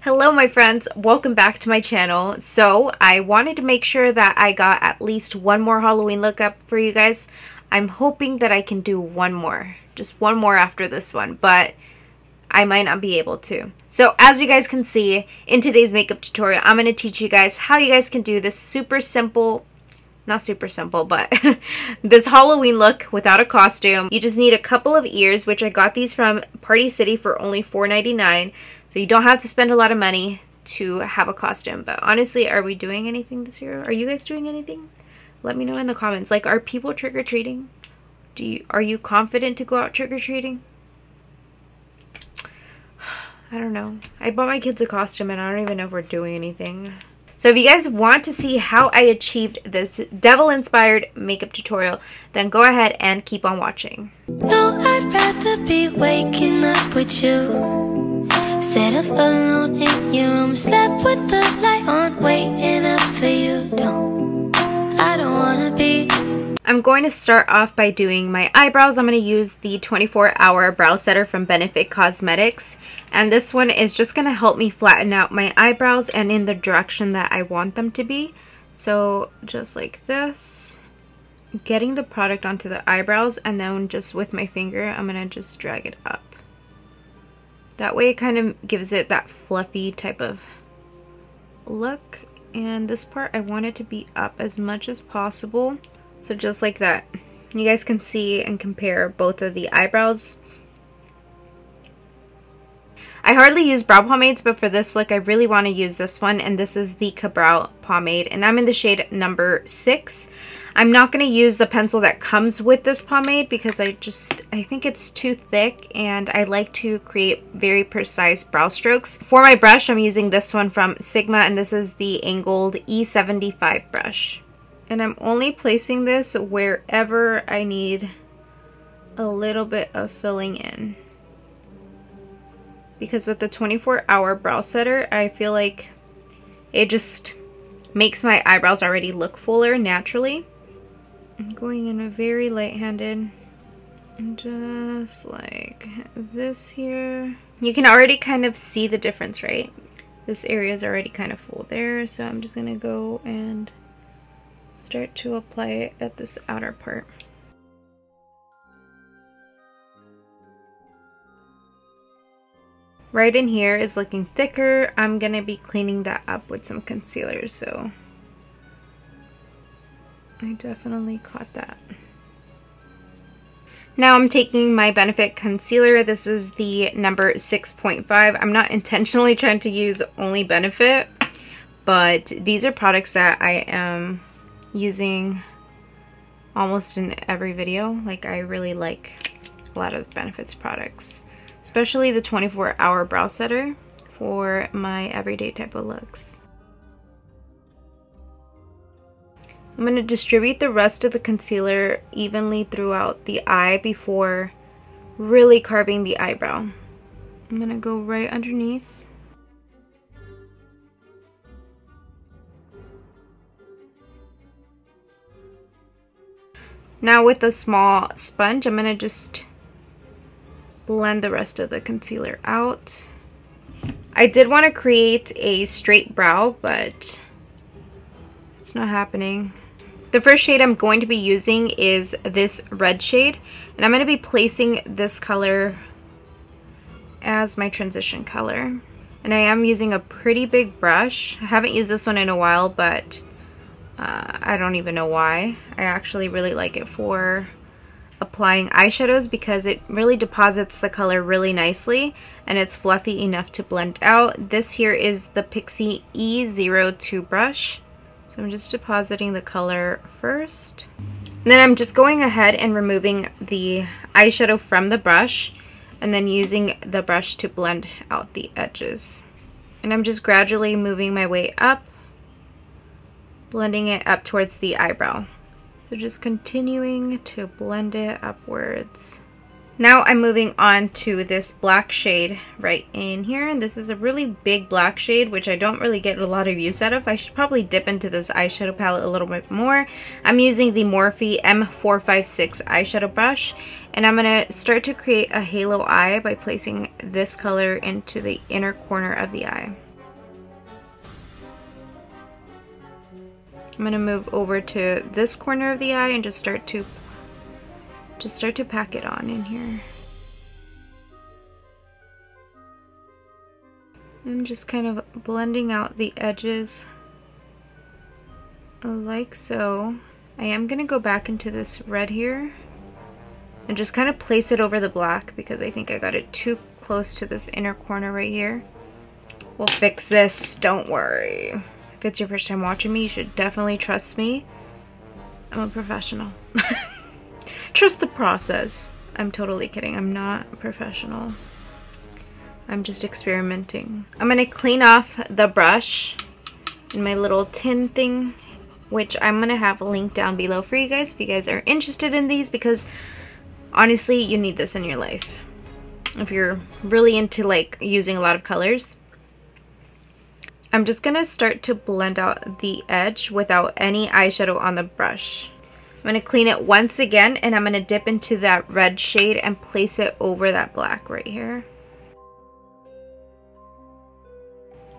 Hello my friends, welcome back to my channel. So I wanted to make sure that I got at least one more Halloween look up for you guys. I'm hoping that I can do one more, just one more after this one, but I might not be able to. So as you guys can see in today's makeup tutorial, I'm going to teach you guys how you guys can do this super simple, not super simple, but this Halloween look without a costume. You just need a couple of ears, which I got these from Party City for only $4.99. So you don't have to spend a lot of money to have a costume. But honestly, are we doing anything this year? Are you guys doing anything? Let me know in the comments. Like, are people trick-or-treating? Are you confident to go out trick-or-treating? I don't know. I bought my kids a costume and I don't even know if we're doing anything. So if you guys want to see how I achieved this devil-inspired makeup tutorial, then go ahead and keep on watching. No, I'd rather be waking up with you. Set up alone in your room, slept with the light on, waiting up for you. I don't wanna be. I'm going to start off by doing my eyebrows. I'm going to use the 24-hour brow setter from Benefit Cosmetics. And this one is just going to help me flatten out my eyebrows and in the direction that I want them to be. So just like this, getting the product onto the eyebrows, and then just with my finger, I'm going to just drag it up. That way it kind of gives it that fluffy type of look. And this part, I want it to be up as much as possible. So just like that. You guys can see and compare both of the eyebrows. I hardly use brow pomades, but for this look I really want to use this one, and this is the Ka-Brow pomade, and I'm in the shade number 6. I'm not going to use the pencil that comes with this pomade because I think it's too thick, and I like to create very precise brow strokes. For my brush, I'm using this one from Sigma, and this is the angled E75 brush. And I'm only placing this wherever I need a little bit of filling in. Because with the 24-hour brow setter, I feel like it just makes my eyebrows already look fuller naturally. I'm going in a very light-handed, just like this here. You can already kind of see the difference, right? This area is already kind of full there, so I'm just gonna go and start to apply it at this outer part. Right in here is looking thicker. I'm gonna be cleaning that up with some concealer, so I definitely caught that. Now I'm taking my Benefit concealer. This is the number 6.5. I'm not intentionally trying to use only Benefit, but these are products that I am using almost in every video. Like, I really like a lot of Benefit's products, especially the 24-hour brow setter for my everyday type of looks. I'm going to distribute the rest of the concealer evenly throughout the eye before really carving the eyebrow. I'm going to go right underneath. Now with a small sponge, I'm going to just blend the rest of the concealer out. I did want to create a straight brow, but it's not happening. The first shade I'm going to be using is this red shade, and I'm going to be placing this color as my transition color. And I am using a pretty big brush. I haven't used this one in a while, but I don't even know why. I actually really like it for applying eyeshadows because it really deposits the color really nicely and it's fluffy enough to blend out. This here is the Pixie E02 brush. So I'm just depositing the color first. And then I'm just going ahead and removing the eyeshadow from the brush and then using the brush to blend out the edges. And I'm just gradually moving my way up, blending it up towards the eyebrow. So just continuing to blend it upwards. Now I'm moving on to this black shade right in here, and this is a really big black shade which I don't really get a lot of use out of. I should probably dip into this eyeshadow palette a little bit more. I'm using the MORPHE M456 eyeshadow brush, and I'm going to start to create a halo eye by placing this color into the inner corner of the eye. I'm gonna move over to this corner of the eye and just start to pack it on in here. And just kind of blending out the edges like so. I am gonna go back into this red here and just kind of place it over the black because I think I got it too close to this inner corner right here. We'll fix this, don't worry. If it's your first time watching me, you should definitely trust me. I'm a professional. Trust the process. I'm totally kidding, I'm not a professional. I'm just experimenting. I'm gonna clean off the brush and my little tin thing, which I'm gonna have linked down below for you guys if you guys are interested in these, because honestly, you need this in your life. If you're really into like using a lot of colors. I'm just gonna start to blend out the edge without any eyeshadow on the brush. I'm gonna clean it once again and I'm gonna dip into that red shade and place it over that black right here.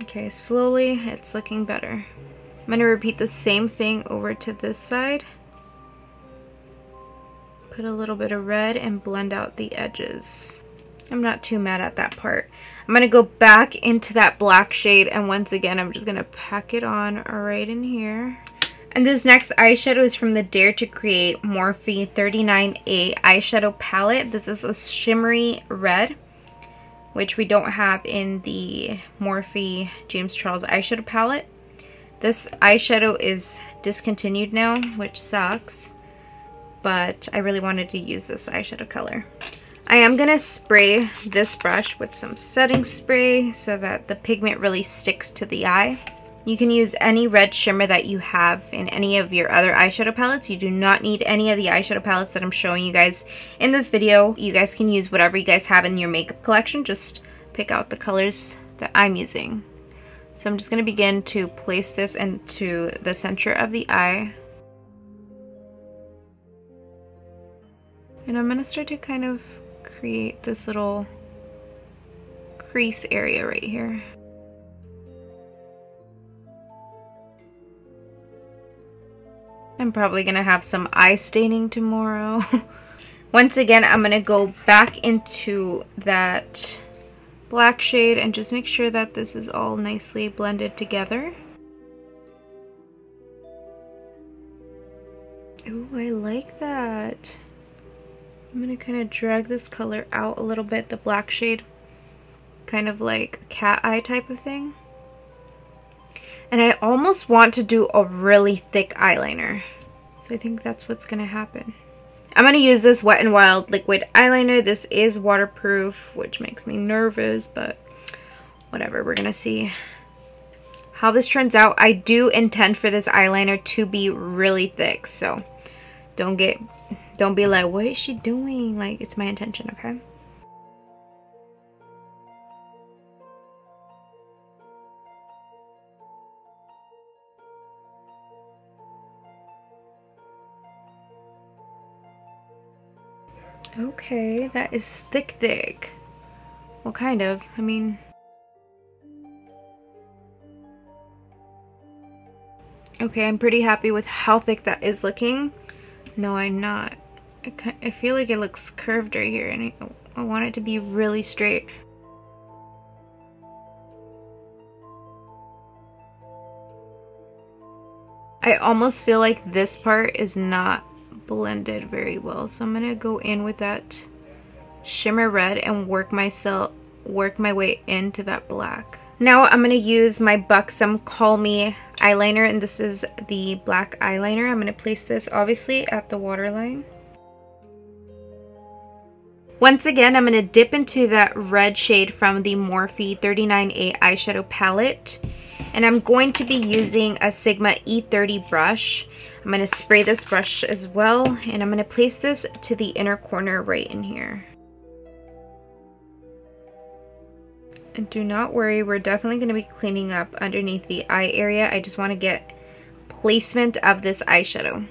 Okay, slowly, it's looking better. I'm gonna repeat the same thing over to this side. Put a little bit of red and blend out the edges. I'm not too mad at that part. I'm gonna go back into that black shade and once again, I'm just gonna pack it on right in here. And this next eyeshadow is from the Dare to Create Morphe 39A eyeshadow palette. This is a shimmery red, which we don't have in the Morphe James Charles eyeshadow palette. This eyeshadow is discontinued now, which sucks, but I really wanted to use this eyeshadow color. I am gonna spray this brush with some setting spray so that the pigment really sticks to the eye. You can use any red shimmer that you have in any of your other eyeshadow palettes. You do not need any of the eyeshadow palettes that I'm showing you guys in this video. You guys can use whatever you guys have in your makeup collection. Just pick out the colors that I'm using. So I'm just gonna begin to place this into the center of the eye. And I'm gonna start to kind of create this little crease area right here. I'm probably gonna have some eye staining tomorrow. Once again, I'm gonna go back into that black shade and just make sure that this is all nicely blended together. Ooh, I like that. I'm gonna kind of drag this color out a little bit, the black shade, kind of like cat eye type of thing. And I almost want to do a really thick eyeliner, so I think that's what's gonna happen. I'm gonna use this Wet n Wild liquid eyeliner. This is waterproof, which makes me nervous, but whatever, we're gonna see how this turns out. I do intend for this eyeliner to be really thick, so don't be like, what is she doing? Like, it's my intention, okay? Okay, that is thick. Well, kind of. I mean, okay, I'm pretty happy with how thick that is looking. No, I'm not. I feel like it looks curved right here, and I want it to be really straight. I almost feel like this part is not blended very well, so I'm gonna go in with that shimmer red and work my way into that black. Now I'm gonna use my BUXOM Call Me eyeliner, and this is the black eyeliner. I'm gonna place this obviously at the waterline. Once again, I'm gonna dip into that red shade from the Morphe 39A eyeshadow palette, and I'm going to be using a Sigma E30 brush. I'm gonna spray this brush as well, and I'm gonna place this to the inner corner right in here. And do not worry, we're definitely gonna be cleaning up underneath the eye area. I just wanna get placement of this eyeshadow.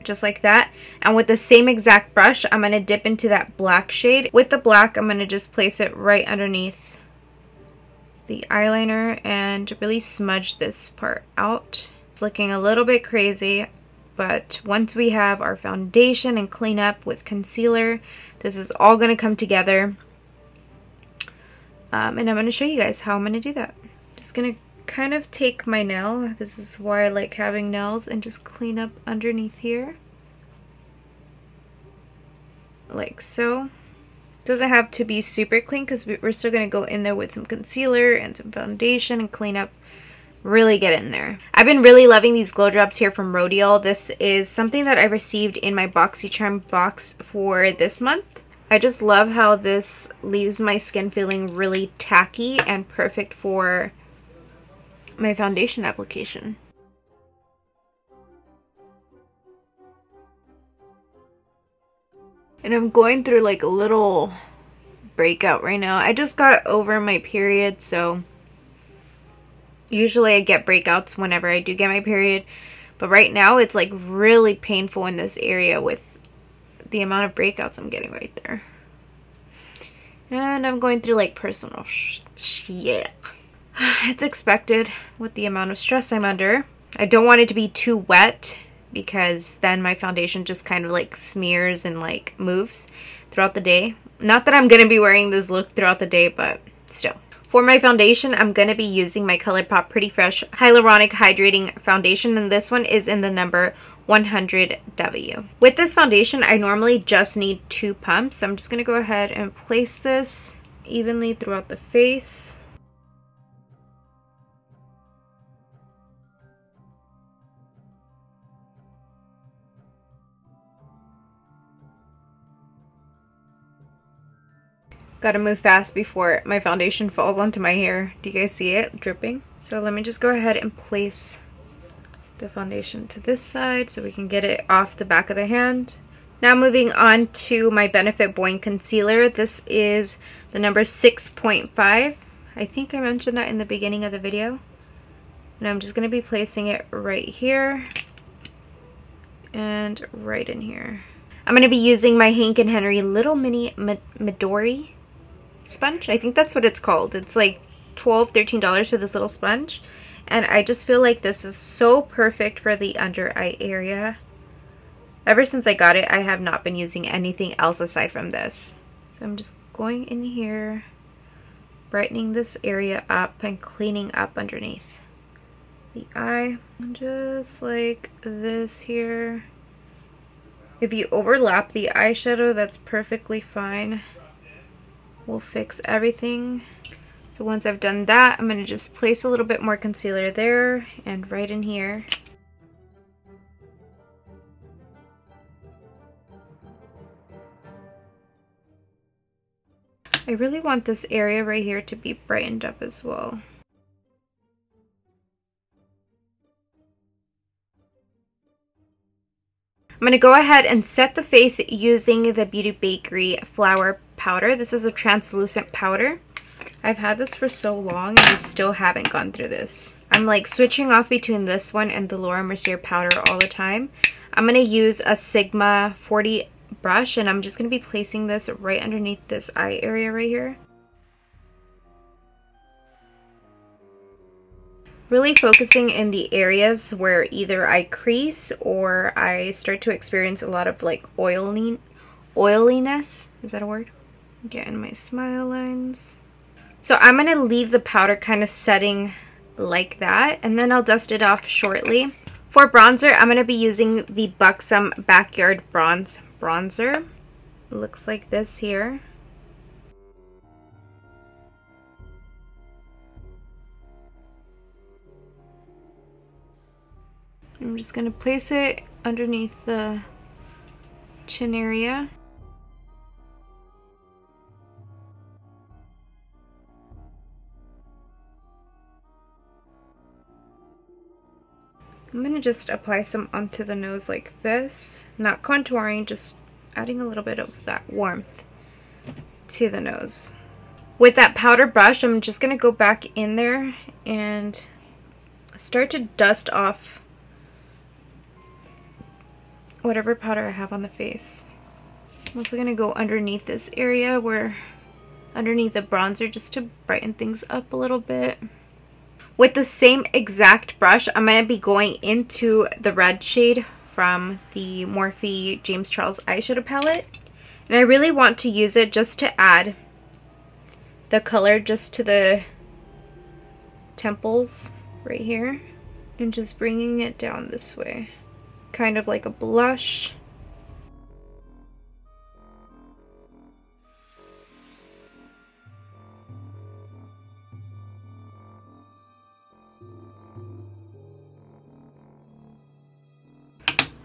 Just like that. And with the same exact brush, I'm gonna dip into that black shade. With the black, I'm gonna just place it right underneath the eyeliner and really smudge this part out. It's looking a little bit crazy, but once we have our foundation and clean up with concealer, this is all going to come together. And I'm going to show you guys how I'm going to do that. Just going to kind of take my nail, this is why I like having nails, and just clean up underneath here. Like so. Doesn't have to be super clean because we're still going to go in there with some concealer and some foundation and clean up. Really get in there. I've been really loving these glow drops here from Rodial. This is something that I received in my BoxyCharm box for this month. I just love how this leaves my skin feeling really tacky and perfect for my foundation application. And I'm going through like a little breakout right now. I just got over my period, so usually I get breakouts whenever I do get my period. But right now it's like really painful in this area with the amount of breakouts I'm getting right there. And I'm going through like personal shit. It's expected with the amount of stress I'm under. I don't want it to be too wet because then my foundation just kind of like smears and like moves throughout the day. Not that I'm going to be wearing this look throughout the day, but still. For my foundation, I'm going to be using my ColourPop Pretty Fresh Hyaluronic Hydrating Foundation, and this one is in the number 100W. With this foundation, I normally just need 2 pumps, so I'm just going to go ahead and place this evenly throughout the face. Gotta move fast before my foundation falls onto my hair. Do you guys see it dripping? So let me just go ahead and place the foundation to this side so we can get it off the back of the hand. Now moving on to my Benefit BOIING concealer. This is the number 6.5. I think I mentioned that in the beginning of the video. And I'm just going to be placing it right here and right in here. I'm going to be using my Hank & Henry Little Mini Midori sponge. I think that's what it's called. It's like $12, $13 for this little sponge. And I just feel like this is so perfect for the under eye area. Ever since I got it, I have not been using anything else aside from this. So I'm just going in here, brightening this area up and cleaning up underneath the eye. Just like this here. If you overlap the eyeshadow, that's perfectly fine. We'll fix everything. So once I've done that, I'm going to just place a little bit more concealer there and right in here. I really want this area right here to be brightened up as well. I'm going to go ahead and set the face using the Beauty Bakerie Flour Powder. This is a translucent powder. I've had this for so long and I still haven't gone through this. I'm like switching off between this one and the Laura Mercier powder all the time. I'm going to use a Sigma 40 brush and I'm just going to be placing this right underneath this eye area right here. Really focusing in the areas where either I crease or I start to experience a lot of like oiliness. Is that a word? Get in my smile lines. So I'm going to leave the powder kind of setting like that and then I'll dust it off shortly. For bronzer, I'm going to be using the BUXOM Backyard Bronzer. It looks like this here. I'm just going to place it underneath the chin area. I'm going to just apply some onto the nose like this. Not contouring, just adding a little bit of that warmth to the nose. With that powder brush, I'm just going to go back in there and start to dust off whatever powder I have on the face. I'm also going to go underneath this area where underneath the bronzer just to brighten things up a little bit. With the same exact brush, I'm going to be going into the red shade from the Morphe James Charles eyeshadow palette. And I really want to use it just to add the color just to the temples right here. And just bringing it down this way. Kind of like a blush.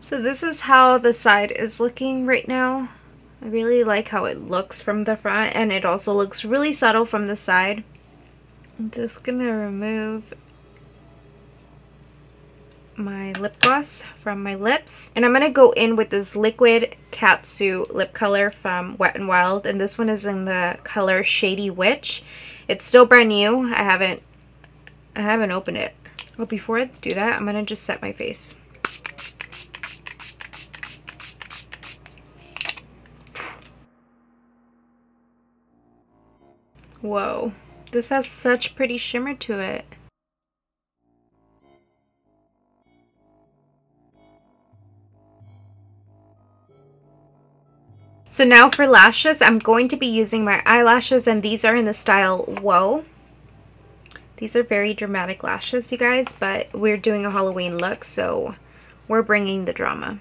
So this is how the side is looking right now. I really like how it looks from the front, and it also looks really subtle from the side. I'm just gonna remove my lip gloss from my lips, and I'm gonna go in with this liquid Katsu lip color from Wet n Wild, and this one is in the color Shady Witch. It's still brand new. I haven't opened it. But before I do that, I'm gonna just set my face. Whoa, this has such pretty shimmer to it. So now for lashes, I'm going to be using my eyelashes, and these are in the style Whoa. These are very dramatic lashes, you guys, but we're doing a Halloween look, so we're bringing the drama.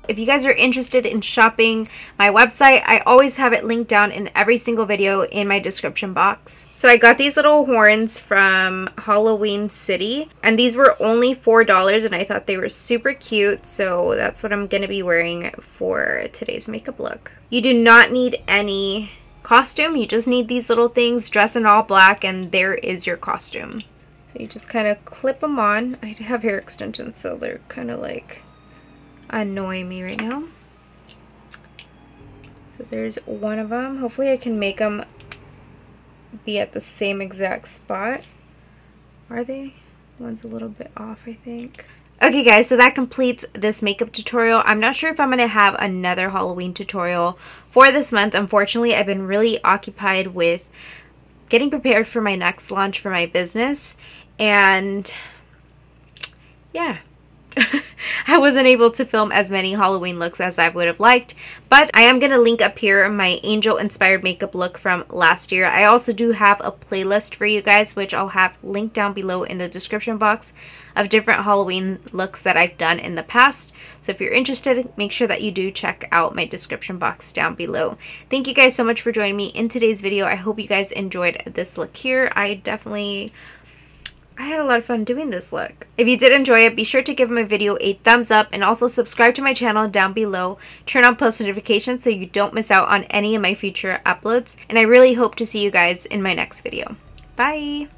If you guys are interested in shopping my website, I always have it linked down in every single video in my description box. So I got these little horns from Halloween City, and these were only $4, and I thought they were super cute, so that's what I'm going to be wearing for today's makeup look. You do not need any costume, you just need these little things, dress in all black, and there is your costume. So you just kind of clip them on. I have hair extensions, so they're kind of like annoying me right now. So there's one of them. Hopefully I can make them be at the same exact spot. Are they? One's a little bit off, I think. Okay guys, so that completes this makeup tutorial. I'm not sure if I'm going to have another Halloween tutorial for this month. Unfortunately, I've been really occupied with getting prepared for my next launch for my business, and yeah. I wasn't able to film as many Halloween looks as I would have liked, but I am going to link up here my angel inspired makeup look from last year. I also do have a playlist for you guys, which I'll have linked down below in the description box, of different Halloween looks that I've done in the past. So if you're interested, make sure that you do check out my description box down below. Thank you guys so much for joining me in today's video. I hope you guys enjoyed this look here. I had a lot of fun doing this look. If you did enjoy it, be sure to give my video a thumbs up, and also subscribe to my channel down below. Turn on post notifications so you don't miss out on any of my future uploads. And I really hope to see you guys in my next video. Bye!